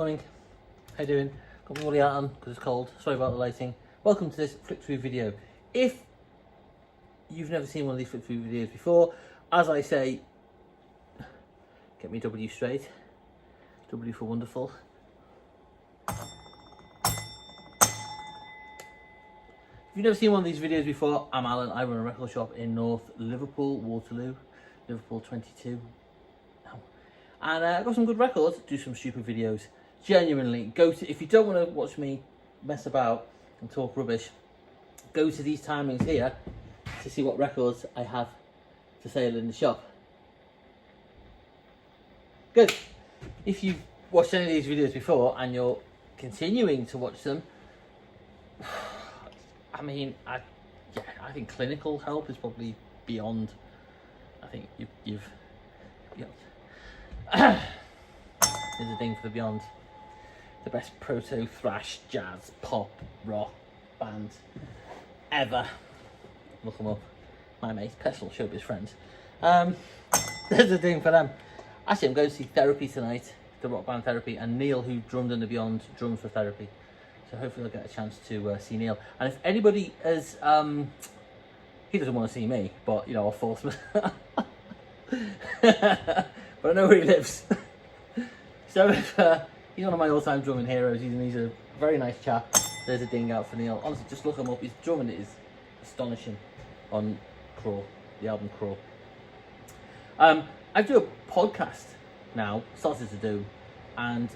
Morning. How you doing? Got my woolly hat on because it's cold. Sorry about the lighting. Welcome to this flip through video. If you've never seen one of these flip through videos before, as I say, get me W straight. W for wonderful. If you've never seen one of these videos before, I'm Alan. I run a record shop in North Liverpool, Waterloo, Liverpool 22. And I've got some good records, do some stupid videos. Genuinely, if you don't want to watch me mess about and talk rubbish, go to these timings here to see what records I have for sale in the shop. Good. If you've watched any of these videos before and you're continuing to watch them, I mean, I think clinical help is probably beyond. I think you've there's a thing for the beyond. The best proto thrash jazz pop rock band ever. Look them up. My mate's personal showbiz friends. There's a thing for them. Actually, I'm going to see Therapy tonight, the rock band Therapy, and Neil, who drummed in the Beyond, drums for Therapy. So hopefully I'll get a chance to see Neil. And if anybody has, he doesn't want to see me, but you know, I'll force him. But I know where he lives. So if he's one of my all-time drumming heroes, he's a very nice chap. There's a ding out for Neil. Honestly, just look him up. His drumming is astonishing on Crawl, the album Crawl. I do a podcast now, started to do, and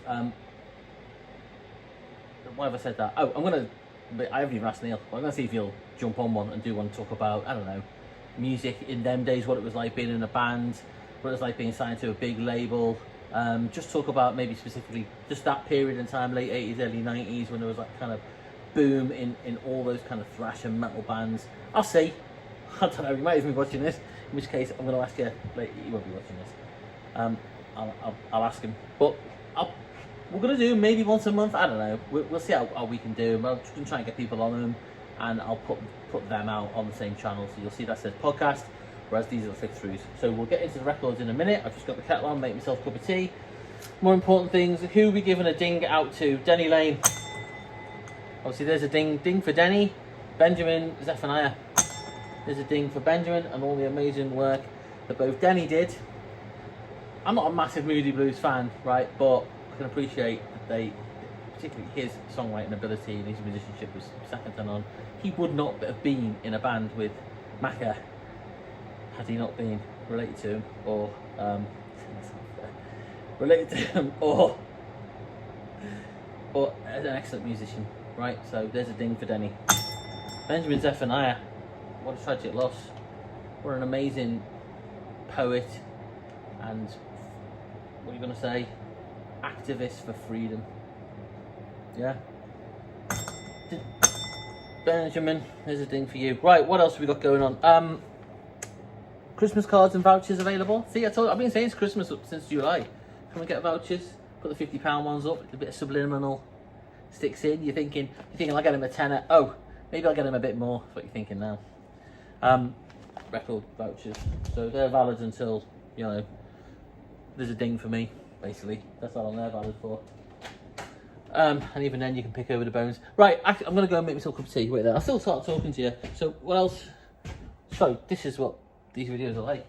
why have I said that? Oh, I haven't even asked Neil, but I'm going to see if he'll jump on one and do one to talk about, I don't know, music in them days, what it was like being in a band, what it was like being signed to a big label, just talk about maybe specifically just that period in time, late 80s, early 90s, when there was that kind of boom in all those kind of thrash and metal bands. I'll see. I don't know, you might even be watching this, in which case I'm going to ask you, like, you won't be watching this. I'll ask him, but we're going to do maybe once a month, I don't know, we'll see how we can do. I'm just going to try and get people on them, and I'll put them out on the same channel, so you'll see that says podcast, whereas these are the flick throughs. So we'll get into the records in a minute. I've just got the kettle on, make myself a cup of tea. More important things, who are we giving a ding out to? Denny Lane. Obviously there's a ding for Denny. Benjamin Zephaniah. There's a ding for Benjamin and all the amazing work that both Denny did. I'm not a massive Moody Blues fan, right, but I can appreciate that particularly his songwriting ability and his musicianship was second to none. He would not have been in a band with Macca had he not been related to him, or or an excellent musician, right? So there's a ding for Denny. Benjamin Zephaniah, what a tragic loss. What an amazing poet and, what are you going to say, activist for freedom. Yeah. Benjamin, there's a ding for you. Right, what else have we got going on? Christmas cards and vouchers available. See, I've been saying it's Christmas since July. Come and get vouchers. Put the £50 ones up. A bit of subliminal sticks in. You're thinking I'll get him a tenner. Oh, maybe I'll get him a bit more. That's what you're thinking now. Record vouchers. So they're valid until, you know, there's a ding for me, basically. That's all they're valid for. And even then you can pick over the bones. Right, actually, I'm going to go and make myself a cup of tea. Wait there, I'll still start talking to you. So what else? So this is what these videos are like.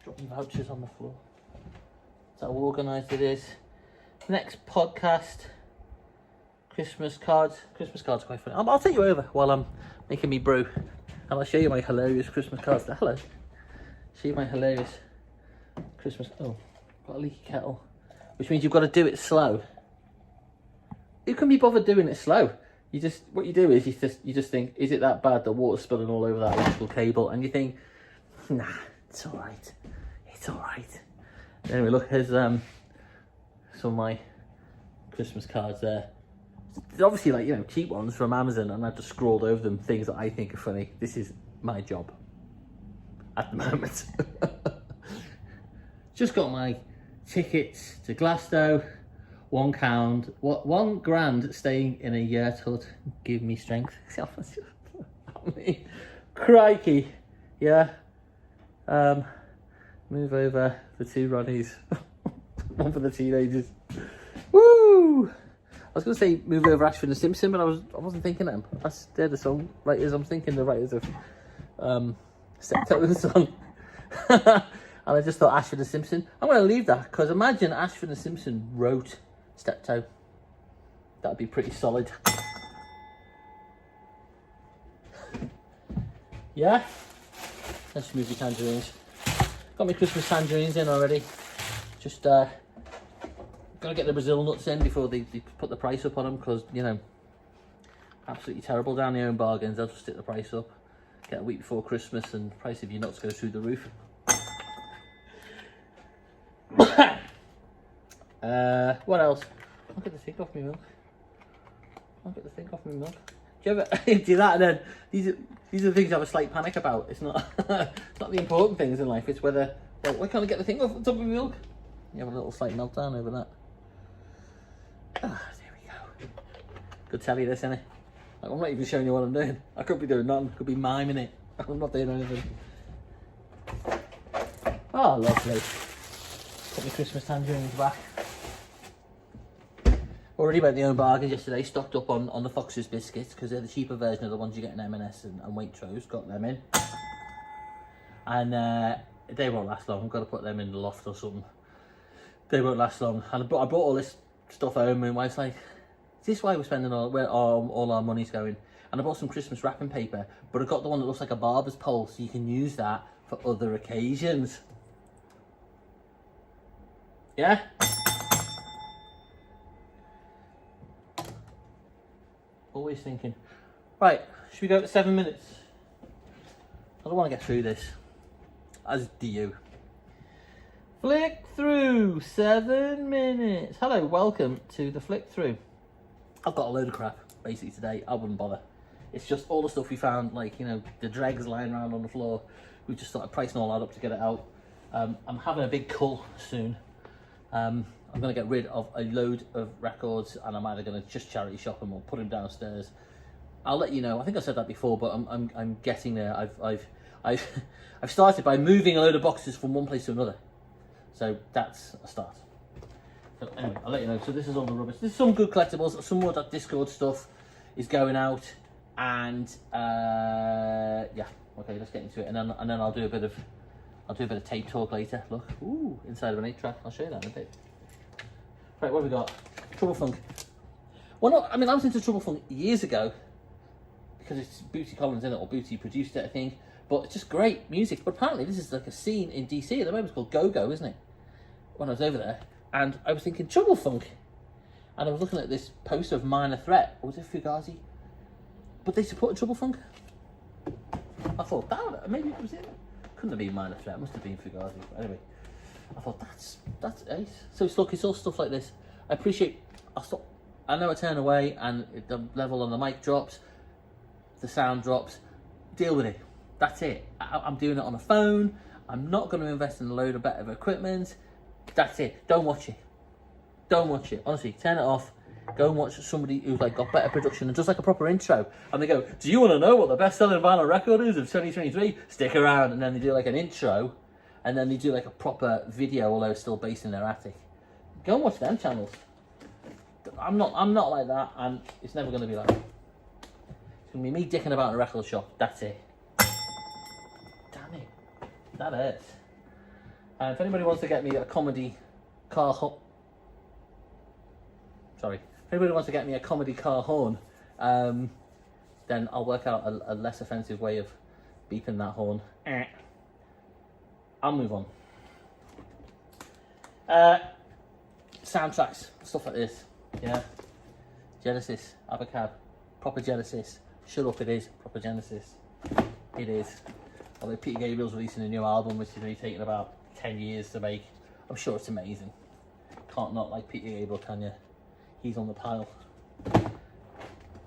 Dropping vouchers on the floor. That's how organised it is. Next podcast, Christmas cards. Christmas cards are quite funny. I'll take you over while I'm making me brew. And I'll show you my hilarious Christmas cards. Hello. Show you my hilarious Christmas. Oh, got a leaky kettle. Which means you've got to do it slow. Who can be bothered doing it slow? What you do is you just think, is it that bad that water's spilling all over that electrical cable? And you think, nah, it's all right. It's all right. Anyway, look, here's some of my Christmas cards there. They're obviously, like, you know, cheap ones from Amazon, and I've just scrawled over them things that I think are funny. This is my job at the moment. Just got my tickets to Glasgow. £1 grand staying in a yurt hut. Give me strength. I mean, crikey. Yeah. Move over the two Ronnies. One for the teenagers. Woo! I was going to say move over Ashford and Simpson, but I wasn't thinking them. They're the song writers. I'm thinking the writers of Steptoe and Son. And I just thought Ashford and Simpson. I'm going to leave that because imagine Ashford and Simpson wrote Steptoe. That'd be pretty solid. Yeah? Let's move the tangerines. Got my Christmas tangerines in already. Just gotta get the Brazil nuts in before they put the price up on them, because, you know, absolutely terrible down the own bargains. They'll just stick the price up. Get a week before Christmas and the price of your nuts goes through the roof. What else? I'll get the thing off my milk. Do you ever do that? And then these are the things I have a slight panic about. It's not it's not the important things in life. It's whether, well, why can't I get the thing off the top of my milk? You have a little slight meltdown over that. Ah, there we go. Good telly this, isn't it? Like, I'm not even showing you what I'm doing. I could be doing nothing. Could be miming it. I'm not doing anything. Oh, lovely. Put my Christmas tangerines back. Already went the own bargains yesterday, stocked up on the Fox's biscuits, because they're the cheaper version of the ones you get in M&S and Waitrose. Got them in. And they won't last long. I've got to put them in the loft or something. They won't last long. And I brought all this stuff home, and my wife's like, is this why we're spending all our money's going? And I bought some Christmas wrapping paper, but I got the one that looks like a barber's pole, so you can use that for other occasions. Yeah? Always thinking. Right, should we go to 7 minutes? I don't want to get through this. As do you. Flick through, 7 minutes. Hello, welcome to the flick through. I've got a load of crap basically today. I wouldn't bother. It's just all the stuff we found, like, you know, the dregs lying around on the floor. We just started pricing all that up to get it out. I'm having a big cull soon. I'm going to get rid of a load of records, and I'm either going to just charity shop them or put them downstairs. I'll let you know. I think I said that before, but I'm getting there. I've started by moving a load of boxes from one place to another. So that's a start. So anyway, I'll let you know. So this is all the rubbish. There's some good collectibles. Some more of that Discord stuff is going out, and yeah. Okay, let's get into it, and then I'll do a bit of tape talk later. Look, ooh, inside of an 8-track. I'll show you that in a bit. Right, what have we got? Trouble Funk. Well, I mean, I was into Trouble Funk years ago because it's Bootsy Collins in it, or Bootsy produced it, I think. But it's just great music. But apparently, this is like a scene in DC at the moment. It's called Go-Go, isn't it? When I was over there, and I was thinking Trouble Funk, and I was looking at this poster of Minor Threat, or was it Fugazi? But they supported Trouble Funk. I thought that maybe it was it. Couldn't have been Minor Threat. It must have been Fugazi. But anyway. I thought that's ace. So it's all stuff like this. I appreciate. I know I turn away and the level on the mic drops, the sound drops. Deal with it. That's it. I'm doing it on a phone. I'm not going to invest in a load of better equipment. That's it. Don't watch it. Don't watch it. Honestly, turn it off. Go and watch somebody who's like got better production and just like a proper intro. And they go, "Do you want to know what the best-selling vinyl record is of 2023? Stick around." And then they do like an intro. And then they do like a proper video, although it's still based in their attic. Go and watch them channels. I'm not like that, and it's never going to be like that. It's going to be me dicking about in a record shop. That's it. Damn it. That hurts. If anybody wants to get me a comedy car horn... Sorry. If anybody wants to get me a comedy car horn, then I'll work out a less offensive way of beeping that horn. I'll move on. Soundtracks, stuff like this, yeah. Genesis, Abacab, proper Genesis. Shut up, it is proper Genesis. It is. Although Peter Gabriel's releasing a new album, which is going to be taking about 10 years to make. I'm sure it's amazing. Can't not like Peter Gabriel, can you? He's on the pile.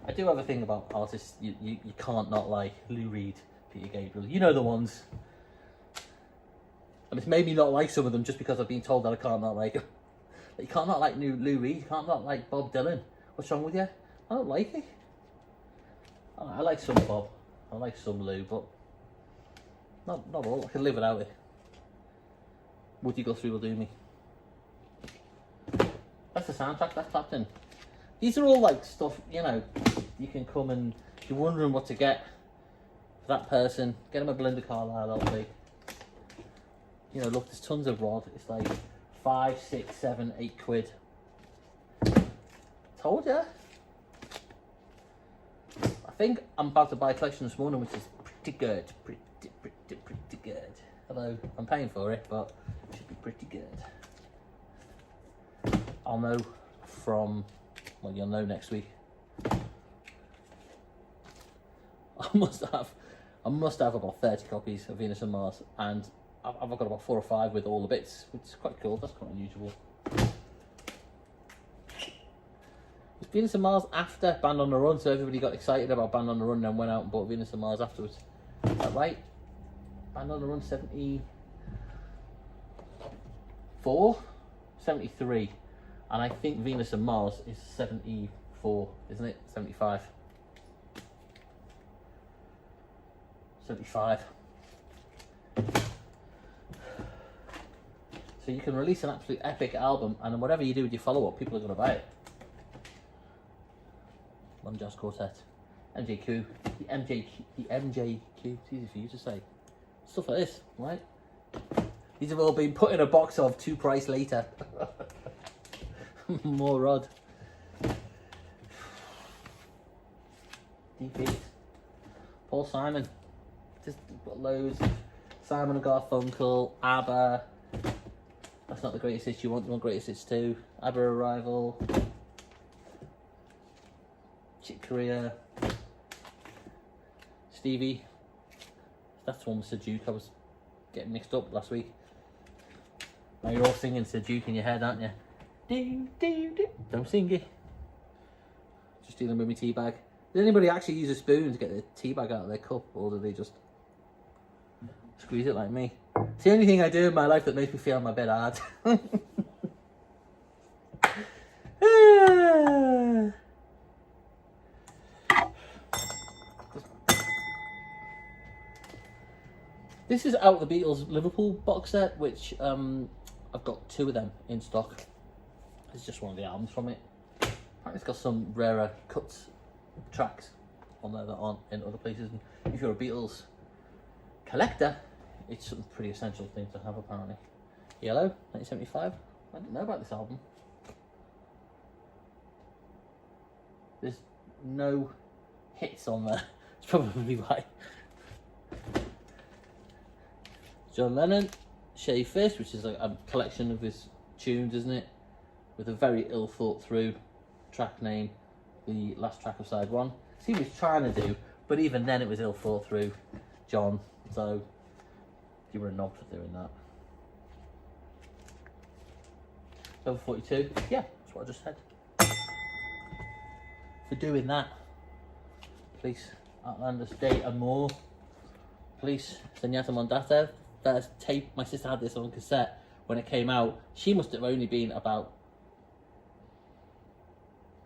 I do have a thing about artists you can't not like. Lou Reed, Peter Gabriel. You know the ones. And it's made me not like some of them just because I've been told that I can't not like them. You can't not like Lou Reed, you can't not like Bob Dylan. What's wrong with you? I don't like it. I like some Bob, I like some Lou, but not all. I can live without it. Woody Guthrie will do me. the soundtrack that's clapped in. These are all like stuff, you know, you can come and you're wondering what to get for that person. Get them a Belinda Carlisle LP. You know, look, there's tons of rod. It's like 5, 6, 7, 8 quid. Told ya. I think I'm about to buy a collection this morning, which is pretty good. Pretty good. Although I'm paying for it, but it should be pretty good. I'll know from, well, you'll know next week. I must have about 30 copies of Venus and Mars, and I've got about 4 or 5 with all the bits, which is quite cool. That's quite unusual. Was Venus and Mars after Band on the Run, so everybody got excited about Band on the Run and then went out and bought Venus and Mars afterwards. Is that right? Band on the Run 74? 73. And I think Venus and Mars is 74, isn't it? 75. 75. So you can release an absolute epic album, and then whatever you do with your follow-up, people are going to buy it. One Jazz Quartet, MJQ, the MJQ, it's easy for you to say. Stuff like this, right? These have all been put in a box of 2 price later. More rod. DP. Paul Simon. Just got loads. Simon and Garfunkel, ABBA. That's not the greatest hits you want. You want greatest hits too. ABBA Arrival. Chick Corea. Stevie. That's one with Sir Duke. I was getting mixed up last week. Now you're all singing Sir Duke in your head, aren't you? Do, do, do. Don't sing it. Just dealing with my tea bag. Does anybody actually use a spoon to get the tea bag out of their cup, or do they just squeeze it like me? It's the only thing I do in my life that makes me feel I'm a bit hard. This is out of the Beatles Liverpool box set, which I've got 2 of them in stock. It's just one of the albums from it. Apparently it's got some rarer cuts, tracks on there that aren't in other places. And if you're a Beatles collector, it's a pretty essential thing to have apparently. Yellow, 1975. I didn't know about this album. There's no hits on there. It's probably why. John Lennon, Shea Fish, which is like a collection of his tunes, isn't it? With a very ill thought through track name, the last track of side 1. See what he was trying to do, but even then it was ill thought through, John. So you were a knob for doing that. Over 42, yeah, that's what I just said. For doing that. Police, Outlanders, Day and More. Police, Senyata Mondata. First tape, my sister had this on cassette when it came out. She must have only been about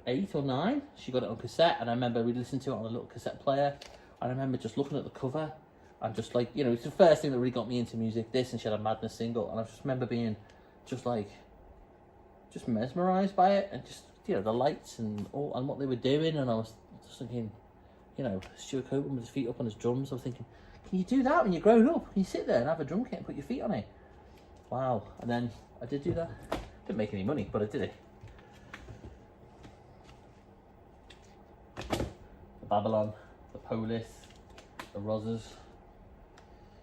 8 or 9. She got it on cassette, and I remember we listened to it on a little cassette player. And I remember just looking at the cover and just like, you know, it's the first thing that really got me into music. This, and she had a Madness single, and I just remember being just like, just mesmerised by it, and just, you know, the lights and all and what they were doing. And I was just thinking, you know, Stuart Copeland with his feet up on his drums. I was thinking, can you do that when you're grown up? Can you sit there and have a drum kit and put your feet on it? Wow. And then I did do that. Didn't make any money, but I did it. The Babylon, the Police, the Rozzers.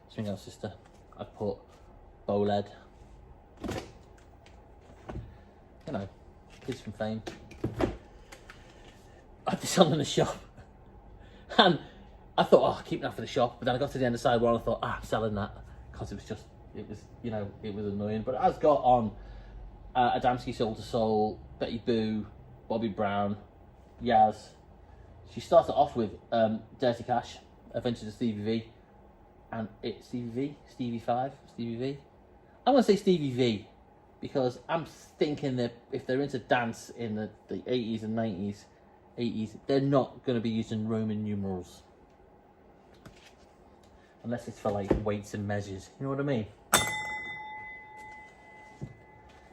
Something else, sister. I put Boled. You know, kids from Fame. I had this on in the shop. And I thought, oh, I'll keep that for the shop. But then I got to the end of side 1 and I thought, I'm selling that. Because it was just, it was, you know, it was annoying. But it has got on Adamski, Soul to Soul, Betty Boo, Bobby Brown, Yaz. She started off with Dirty Cash, Adventures of Stevie V. And it's Stevie V, Stevie 5, Stevie V. I want to say Stevie V. Because I'm thinking that if they're into dance in the 80s and 90s, 80s, they're not going to be using Roman numerals. Unless it's for like weights and measures, you know what I mean?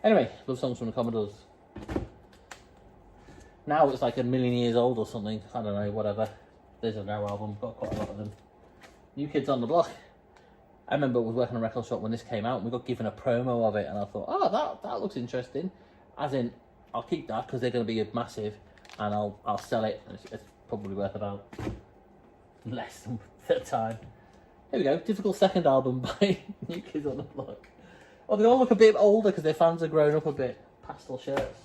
Anyway, love songs from the Commodores. Now it's like a million years old or something. I don't know, whatever. There's a Now album, got quite a lot of them. New Kids on the Block. I remember I was working in a record shop when this came out, and we got given a promo of it, and I thought, oh, that looks interesting. As in, I'll keep that because they're going to be massive, and I'll sell it. It's probably worth about less than the time. Here we go, difficult second album by New Kids on the Block. Oh, they all look a bit older because their fans have grown up a bit. Pastel shirts.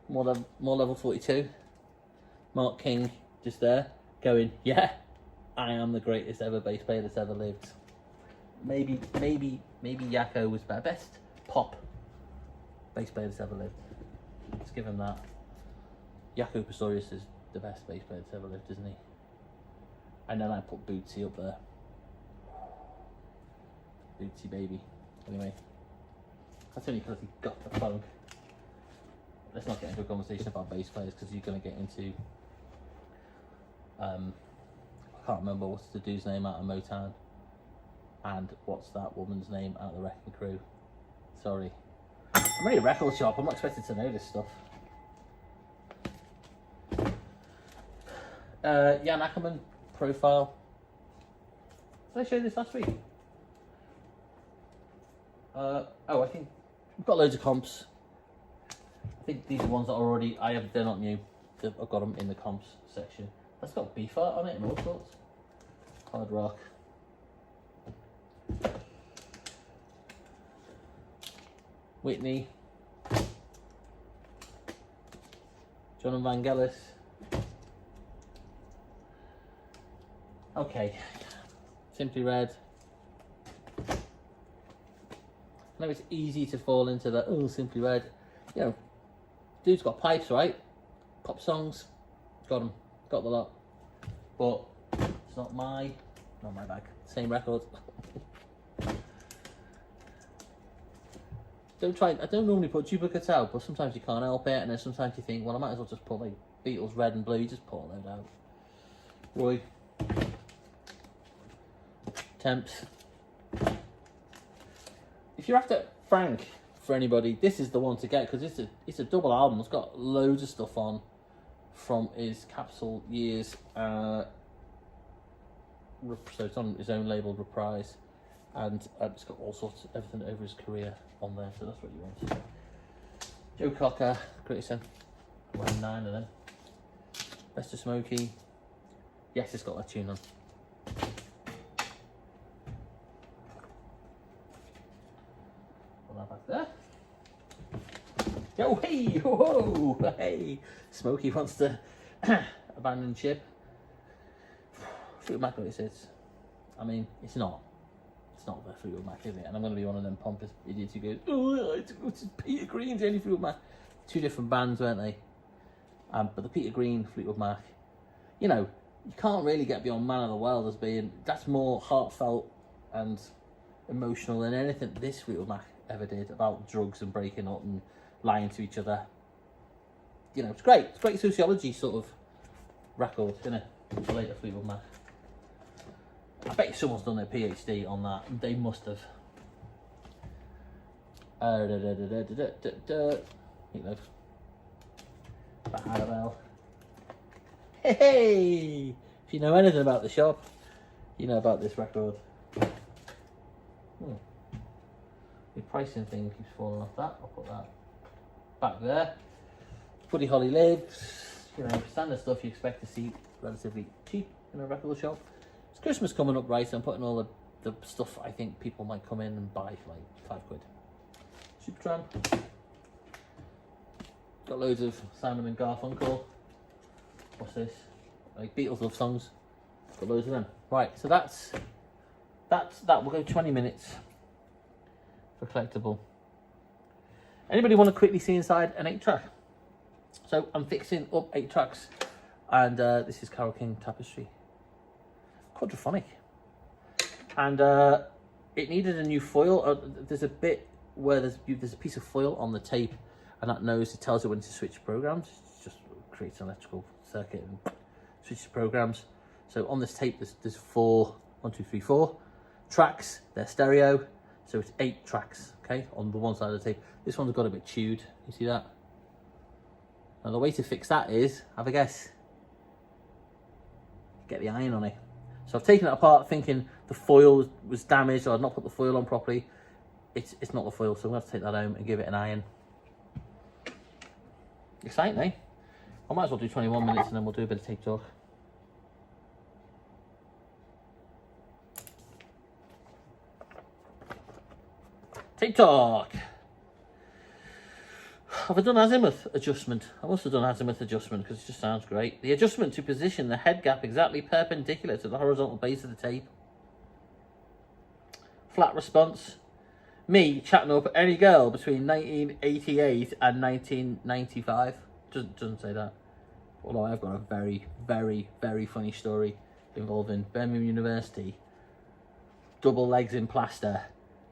More level 42. Mark King just there, going, yeah, I am the greatest ever bass player that's ever lived. Maybe Yakko was better. Best pop bass player that's ever lived. Let's give him that. Yakko Pastorius is the best bass player that's ever lived, isn't he? And then I put Bootsy up there. Bootsy baby. Anyway, that's only because he got the funk. Let's not get into a conversation about bass players because you're going to get into I can't remember what's the dude's name out of Motown and what's that woman's name out of the Wrecking Crew. Sorry, I'm in a record shop, I'm not expected to know this stuff. Jan Ackerman profile. Did I show you this last week? Oh, I think we've got loads of comps. I think these are ones that are already, they're not new. I've got them in the comps section. That's got beef art on it and all sorts. Hard rock. Whitney. John Vangelis. Okay. Simply Red. I know it's easy to fall into the, oh, Simply Red. You know, dude's got pipes, right? Pop songs. Got them. Got the lot. But it's not my bag. Same record. I don't normally put duplicates out, but sometimes you can't help it, and then sometimes you think, well, I might as well just put like Beatles Red and Blue. You just put a load out. Roy. Temps. If you're after Frank for anybody, this is the one to get because it's a double album. It's got loads of stuff on from his Capsule years. So it's on his own label, Reprise, and it's got all sorts of everything over his career on there. So that's what you want. Joe Cocker, greatest son. Around 9 of them. Best of Smokey. Yes, it's got that tune on. Put that back there. Yo, hey, whoa, hey. Smokey wants to abandon ship. Fleetwood Mac, what it says. I mean, it's not the Fleetwood Mac, is it? And I'm going to be one of them pompous idiots who goes, oh, it's Peter Green's only Fleetwood Mac. Two different bands, weren't they? But the Peter Green Fleetwood Mac, you know, you can't really get beyond Man of the World as being, that's more heartfelt and emotional than anything this Fleetwood Mac ever did about drugs and breaking up and lying to each other. You know, it's great. It's great sociology sort of record, isn't it? The later Fleetwood Mac. I bet you someone's done their PhD on that. They must have. You know, Annabelle. Hey! If you know anything about the shop, you know about this record. The pricing thing keeps falling off that. I'll put that back there. Buddy Holly Lives, you know, standard stuff you expect to see relatively cheap in a record shop. It's Christmas coming up, right? So I'm putting all the stuff I think people might come in and buy for like £5. Supertramp. Got loads of Simon and Garfunkel. What's this? Like Beatles love songs. Got loads of them. Right, so that's that. We'll go 20 minutes for Collectible. Anybody want to quickly see inside an 8-track? So I'm fixing up 8 tracks, and this is Carole King Tapestry. Quadraphonic. And it needed a new foil. There's a bit where there's a piece of foil on the tape, and that knows, it tells it when to switch programs. It just creates an electrical circuit and switches programs. So on this tape, there's 4 tracks. They're stereo, so it's 8 tracks. Okay, on the one side of the tape. This one's got a bit chewed. You see that? And the way to fix that is, have a guess, get the iron on it. So I've taken it apart thinking the foil was damaged, or I'd not put the foil on properly. It's not the foil, so I'm going to have to take that home and give it an iron. Exciting, eh? I might as well do 21 minutes and then we'll do a bit of tape talk. Tape talk! Have I done azimuth adjustment? I must have done azimuth adjustment because it just sounds great. The adjustment to position the head gap exactly perpendicular to the horizontal base of the tape. Flat response. Me chatting up any girl between 1988 and 1995. Doesn't say that. Although I've got a very, very, very funny story involving Birmingham University. Double legs in plaster.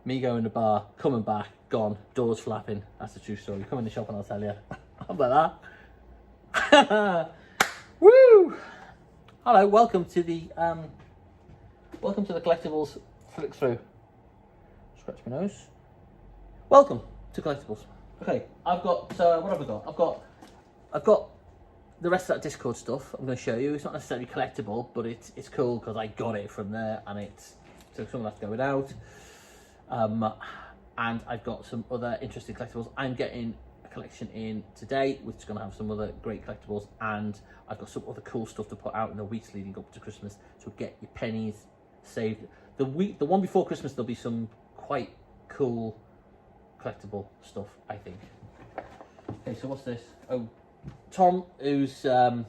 Me going to the bar, coming back, gone, doors flapping. That's a true story. Come in the shop and I'll tell you. How about that? Woo! Hello, welcome to the Collectibles flick through. Scratch my nose. Welcome to Collectibles. Okay, I've got what have I got? I've got the rest of that Discord stuff. I'm going to show you. It's not necessarily collectible, but it's cool because I got it from there, and so someone has to go without. And I've got some other interesting collectibles. I'm getting a collection in today, which is going to have some other great collectibles, and I've got some other cool stuff to put out in the weeks leading up to Christmas. So get your pennies saved. The one before Christmas, there'll be some quite cool collectible stuff, I think. Okay, so what's this? Oh, Tom, who's friend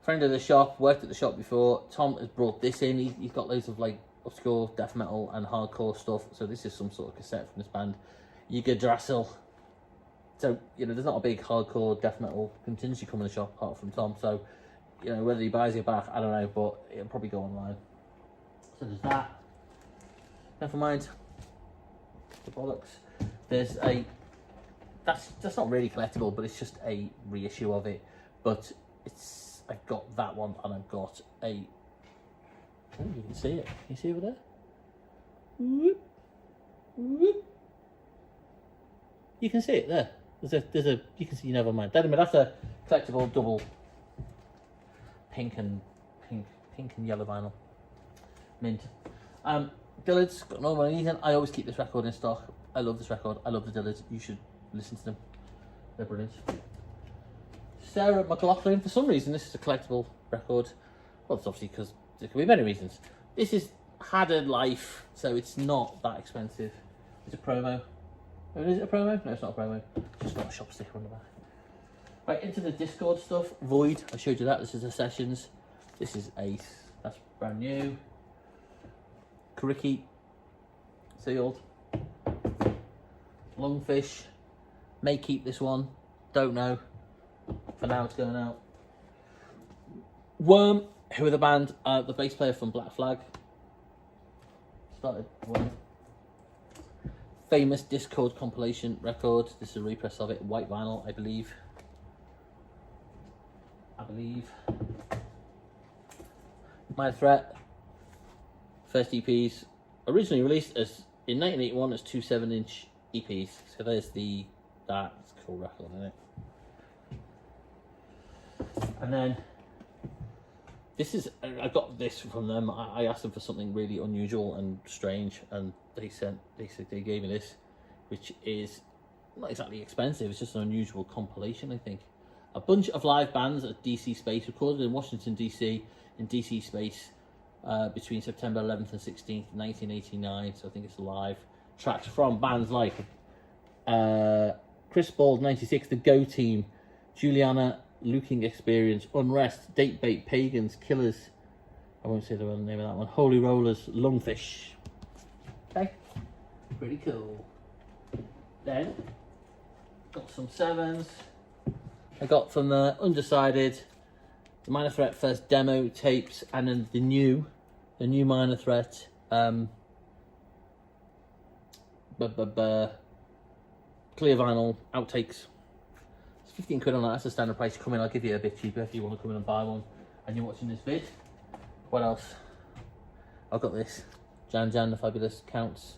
of the shop, worked at the shop before. Tom has brought this in. He's got loads of like obscure death metal and hardcore stuff. So this is some sort of cassette from this band, Yggdrasil. So, you know, there's not a big hardcore death metal contingency coming in the shop apart from Tom. So, you know, whether he buys it back, I don't know, but it'll probably go online. So there's that. Never mind the bollocks. There's that's not really collectible, but it's just a reissue of it. But I've got that one, and I've got a. Oh, you can see it. Can you see over there? Whoop. Whoop. You can see it there. There's a. You can see. Never mind. That's a collectible double. Pink and yellow vinyl. Mint. Dillards, got no money. I always keep this record in stock. I love this record. I love the Dillards. You should listen to them. They're brilliant. Sarah McLaughlin. For some reason, this is a collectible record. Well, it's obviously because there could be many reasons. This is had a life, so it's not that expensive. It's a promo. Oh, is it a promo? No, it's not a promo. It's just got a shop sticker on the back. Right, into the Discord stuff. Void. I showed you that. This is the Sessions. This is Ace. That's brand new. Kariki, sealed. Lungfish, may keep this one, don't know. For now it's going out. Worm, who are the band, the bass player from Black Flag. Started Worm. Famous Discord compilation record. This is a repress of it, white vinyl, I believe. My Threat. First EPs, originally released as in 1981 as 2 7-inch EPs. So there's that's a cool record, isn't it? And then this is, I got this from them. I asked them for something really unusual and strange, and they gave me this, which is not exactly expensive. It's just an unusual compilation, I think. A bunch of live bands at DC Space, recorded in Washington DC, in DC Space. Between September 11th and 16th, 1989, so I think it's live. Tracks from bands like Chris Bald, 96, The Go Team, Juliana, Looking Experience, Unrest, Date Bait, Pagans, Killers, I won't say the name of that one, Holy Rollers, Lungfish. Okay, pretty cool. Then, got some 7s. I got from the Undecided, the Minor Threat first demo tapes, and then the new Minor Threat clear vinyl outtakes. It's 15 quid on that. That's the standard price. You come in, I'll give you a bit cheaper if you want to come in and buy one and you're watching this vid. What else? I've got this Jan the Fabulous Counts.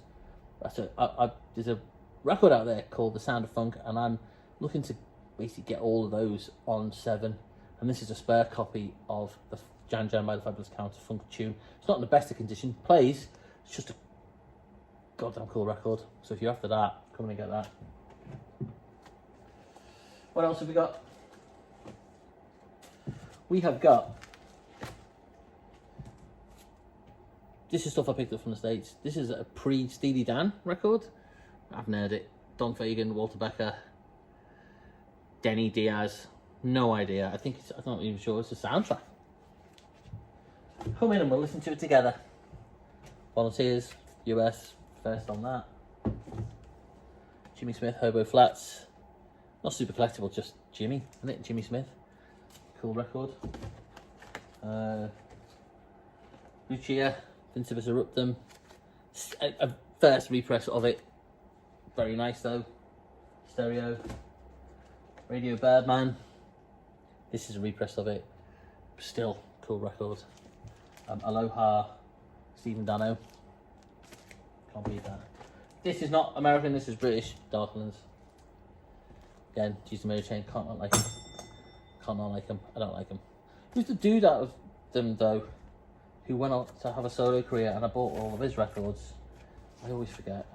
There's a record out there called The Sound of Funk, and I'm looking to basically get all of those on 7. And this is a spare copy of the Jan Jan by the Fabulous Count Funk Tune. It's not in the best of condition. Plays. It's just a goddamn cool record. So if you're after that, come and get that. What else have we got? We have got... This is stuff I picked up from the States. This is a pre-Steely Dan record. I haven't heard it. Don Fagan, Walter Becker, Denny Diaz. No idea. I think it's, I'm not even sure it's a soundtrack. Come in and we'll listen to it together. Volunteers, US, first on that. Jimmy Smith, Hobo Flats. Not super collectible, just Jimmy, isn't it? Jimmy Smith. Cool record. Lucia, Vincibus Eruptum. A first repress of it. Very nice though. Stereo. Radio Birdman. This is a repress of it. Still cool record. Aloha, Stephen Dano. Can't beat that. This is not American, this is British. Darklands. Again, use the Mary Chain. Can't not like him. Can't not like him. I don't like him. Who's the dude out of them though, who went on to have a solo career, and I bought all of his records. I always forget.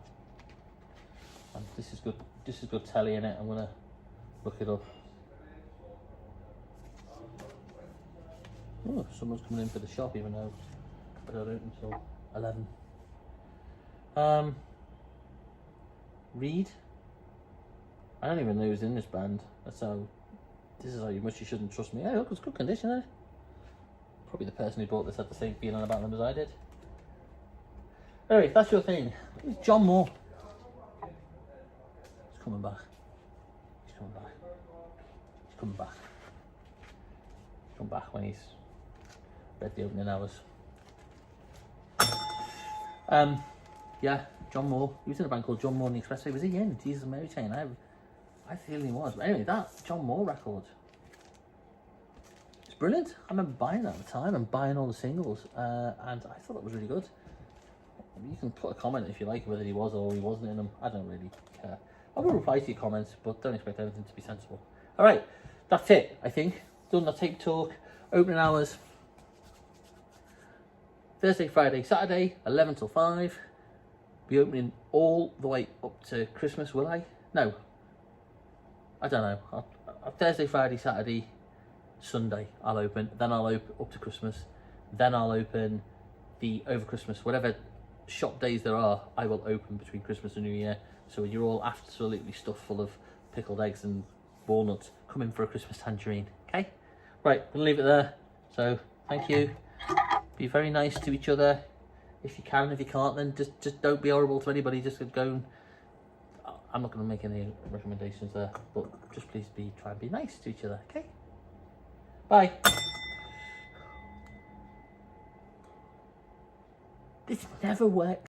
And this is good. This is good telly in it. I'm gonna look it up. Oh, someone's coming in for the shop, even though I don't open until 11. Reed. I don't even know who's in this band. That's how. This is how much you shouldn't trust me. Hey, look, it's good condition, eh? Probably the person who bought this had the same feeling about them as I did. Anyway, if that's your thing, it's John Moore. He's coming back. He's coming back. He's coming back. He's come back when he's read the opening hours. Yeah, John Moore. He was in a band called John Moore and the Expressway. Was he in Jesus and Mary Chain? I feel he was. But anyway, that John Moore record. It's brilliant. I remember buying that at the time and buying all the singles. And I thought it was really good. You can put a comment if you like whether he was or he wasn't in them. I don't really care. I will reply to your comments, but don't expect anything to be sensible. Alright, that's it, I think. Done the tape talk. Opening hours. Thursday, Friday, Saturday, 11 till 5. Be opening all the way up to Christmas, will I? No. I don't know. I'll Thursday, Friday, Saturday, Sunday I'll open. Then I'll open up to Christmas. Then I'll open the over Christmas, whatever shop days there are, I will open between Christmas and New Year. So you're all absolutely stuffed full of pickled eggs and walnuts. Come in for a Christmas tangerine, okay? Right, I'm gonna leave it there. So thank you. Be very nice to each other if you can. If you can't, then just don't be horrible to anybody. Just go and, I'm not going to make any recommendations there, but just please try and be nice to each other, okay? Bye. This never works.